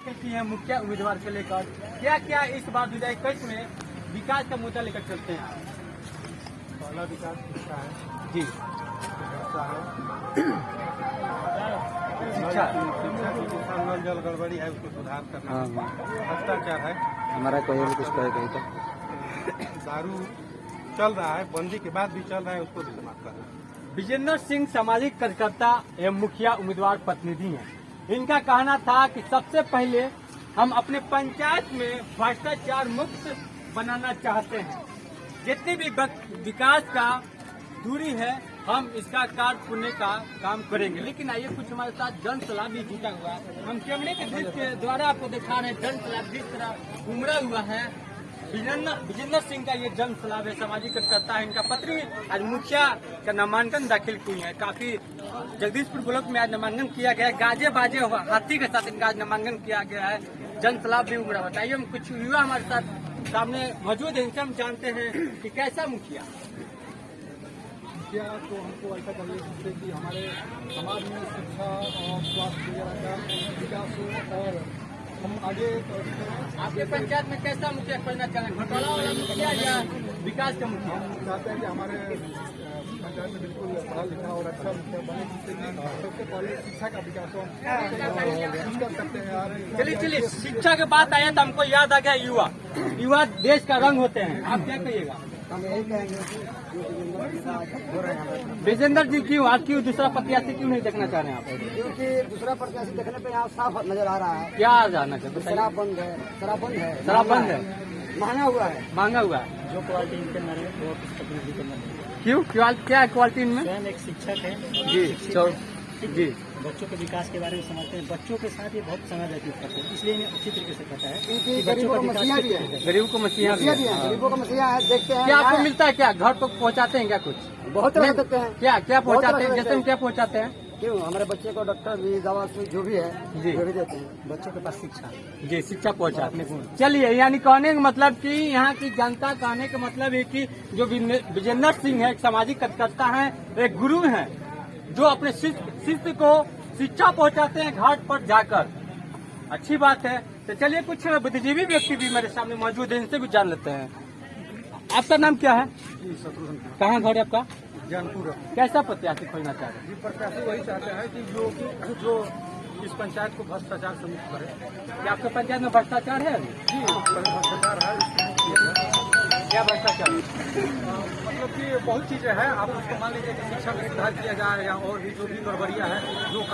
की है मुखिया उम्मीदवार को लेकर क्या क्या इस बार 2021 में विकास का मुद्दा लेकर चलते हैं? पहला विकास शिक्षा है। जी, शिक्षा है। शिक्षा नल जल गड़बड़ी है, उसको सुधार करना है। भ्रष्टाचार है। हमारा कोई भी कुछ कहे कहीं तो दारू चल रहा है, बंदी के बाद भी चल रहा है, उसको भी समाप्त करना है। विजेंद्र सिंह सामाजिक कार्यकर्ता एवं मुखिया उम्मीदवार प्रतिनिधि हैं। इनका कहना था कि सबसे पहले हम अपने पंचायत में भ्रष्टाचार मुक्त बनाना चाहते हैं। जितनी भी विकास का दूरी है हम इसका कार्य पुण्य का काम करेंगे। लेकिन आइए कुछ हमारे साथ जन सलाह भी जुटा हुआ है, हम कैमरे के दृश्य के द्वारा आपको दिखा रहे हैं। जन सलाह जिस तरह उमड़ा हुआ है, विजेंद्र सिंह का ये जन सलाह है, सामाजिक कार्यकर्ता है। इनका पत्र भी आज मुखिया का नामांकन दाखिल की है। काफी जगदीशपुर ब्लॉक में आज नामांकन किया गया है। गाजे बाजे हाथी के साथ इनका आज नामांकन किया गया है। जन सलाह भी उमड़ा। बताइए, हम कुछ युवा हमारे साथ सामने मौजूद है, इनसे हम जानते हैं कि कैसा मुखिया तो हमको ऐसा चाहिए जिससे कि हमारे समाज में शिक्षा और स्वास्थ्य वगैरह का विकास हो और हम आगे। आपके पंचायत में कैसा मुखिया खोजना चाहें? घोटाला वाला मुखिया या विकास का मुखिया? हम चाहते हैं कि हमारे पंचायत में बिल्कुल पढ़ा लिखा और अच्छा मुखिया बने, जिससे कि सबसे पहले शिक्षा का विकास हो कर सकते हैं यार। चलिए शिक्षा के बात आया तो हमको याद आ गया युवा देश का रंग होते हैं। आप क्या कहिएगा? हम यही कहेंगे विजेंद्र जी क्यों आज क्यों दूसरा प्रत्याशी क्यों नहीं देखना चाह रहे हैं आप? क्योंकि दूसरा प्रत्याशी देखने पे यहाँ साफ नजर आ रहा है। क्या जाना चाहते? शराब बंद है, शराब बंद है, महंगा हुआ है। महंगा हुआ है। जो क्वालिटी इनके अंदर है वो प्रतिनिधि के अंदर क्यों क्या क्वालिटी इनमें? स्वयं एक शिक्षक है जी बच्चों के विकास के बारे में समझते हैं। बच्चों के साथ ये बहुत समय व्यतीत करते हैं, इसलिए इन्हें अच्छी तरीके से पता है कि गरीबों को मसीहा भी है। गरीबों का मसीहा है। देखते हैं क्या आपको मिलता है? क्या घर तक पहुँचाते हैं? क्या कुछ बहुत तरह देते हैं। क्या पहुँचाते हैं? जैसे क्या पहुँचाते हैं? क्यों हमारे बच्चे को डॉक्टर भी, दवा से जो भी है जी जो भी देते हैं। बच्चों के पास शिक्षा जी शिक्षा पहुँचाते हैं। चलिए, यानी कहने का मतलब कि यहाँ की जनता कहने का मतलब है कि जो विजेंद्र सिंह है एक सामाजिक कार्यकर्ता है, एक गुरु हैं जो अपने शिष्य को शिक्षा पहुँचाते हैं घाट पर जाकर। अच्छी बात है। तो चलिए कुछ बुद्धिजीवी व्यक्ति भी मेरे सामने मौजूद है, इनसे भी जान लेते हैं। आपका नाम क्या है? कहाँ घर है आपका? ज्ञानपुर। कैसा प्रत्याशी खोजना चाह रहे हैं? जी, प्रत्याशी वही चाहते हैं कि जो इस पंचायत को भ्रष्टाचार से मुक्त करे। क्या आपके पंचायत में भ्रष्टाचार है? जी, भ्रष्टाचार है। क्या भ्रष्टाचार है? मतलब कि बहुत चीजें हैं। आप उसको मान लीजिए कि शिक्षा में सुधार किया जाए या और भी जो भी गड़बड़ियाँ है जो